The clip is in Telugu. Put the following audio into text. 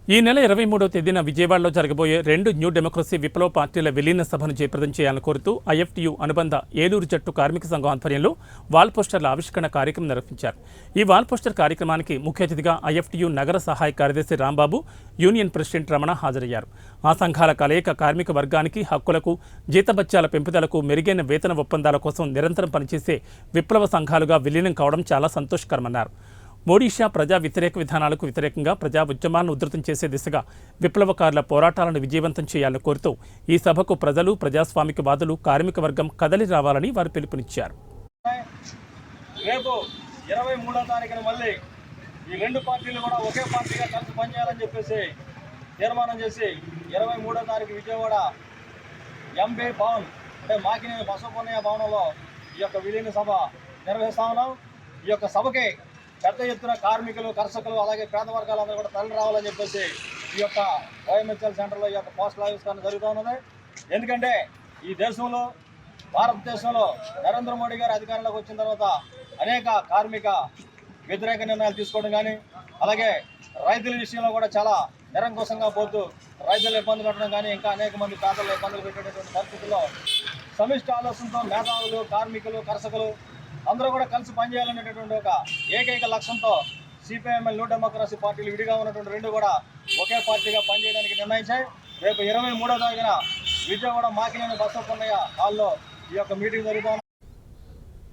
ఈ నెల 23వ తేదీన విజయవాడలో జరగబోయే 2 న్యూ డెమోక్రసీ విప్లవ పార్టీల విలీన సభను జయప్రదం చేయాలని కోరుతూ ఐఎఫ్టీయూ అనుబంధ ఏలూరు జట్టు కార్మిక సంఘం ఆధ్వర్యంలో వాల్ పోస్టర్ల ఆవిష్కరణ కార్యక్రమం నిర్వహించారు. ఈ వాల్ పోస్టర్ కార్యక్రమానికి ముఖ్య అతిథిగా ఐఎఫ్టీయూ నగర సహాయ కార్యదర్శి రాంబాబు, యూనియన్ ప్రెసిడెంట్ రమణ హాజరయ్యారు. ఆ సంఘాల కలయిక కార్మిక వర్గానికి హక్కులకు, జీతభత్యాల పెంపుదలకు, మెరుగైన వేతన ఒప్పందాల కోసం నిరంతరం పనిచేసే విప్లవ సంఘాలుగా విలీనం కావడం చాలా సంతోషకరమన్నారు. మోడీషా ప్రజా వ్యతిరేక విధానాలకు వ్యతిరేకంగా ప్రజా ఉద్యమాలను ఉధృతం చేసే దిశగా విప్లవకారుల పోరాటాలను విజయవంతం చేయాలని కోరుతూ ఈ సభకు ప్రజలు, ప్రజాస్వామికవాదులు, కార్మిక వర్గం కదలి రావాలని వారు పిలుపునిచ్చారు. రేపు 23వ తారీఖున మళ్ళీ ఈ రెండు పార్టీలు కూడా ఒకే పార్టీగా కలిసి పనిచేయాలని చెప్పేసి తీర్మానం చేసి 23వ తారీఖు విజయవాడ ఎంబీ భవన్ అంటే మాకినేని బసవపున్నయ్య భవనంలో ఈ యొక్క విలీన సభ నిర్వహిస్తా ఉన్నాం. ఈ యొక్క సభకి పెద్ద ఎత్తున కార్మికులు, కర్షకులు, అలాగే పేద వర్గాలందరూ కూడా తరలి రావాలని చెప్పేసి ఈ యొక్క ఓఎంహెచ్ఎల్ సెంటర్లో ఈ యొక్క పోస్టల్ ఆవిష్కరణ జరుగుతూ ఉన్నది. ఎందుకంటే ఈ దేశంలో, భారతదేశంలో నరేంద్ర మోడీ గారు అధికారంలోకి వచ్చిన తర్వాత అనేక కార్మిక వ్యతిరేక నిర్ణయాలు తీసుకోవడం కానీ, అలాగే రైతుల విషయంలో కూడా చాలా నిరంకుశంగా పోతూ రైతులు ఇబ్బంది పెట్టడం కానీ, ఇంకా అనేక మంది పేదలు ఇబ్బందులు పెట్టేటటువంటి పరిస్థితుల్లో సమిష్టి ఆలోచనతో మేధావులు, కార్మికులు, కర్షకులు అందరూ కూడా కలిసి పనిచేయాలనేటటువంటి ఒక ఏకైక లక్ష్యంతో సిపిఐఎంఎల్ న్యూ డెమోక్రసీ పార్టీలు విడిగా ఉన్నటువంటి రెండు కూడా ఒకే పార్టీగా పనిచేయడానికి నిర్ణయించాయి. రేపు 23వ తారీఖున విజయవాడ మాకినేని బసవపున్నయ్య హాల్లో ఈ యొక్క మీటింగ్ జరుగుతూ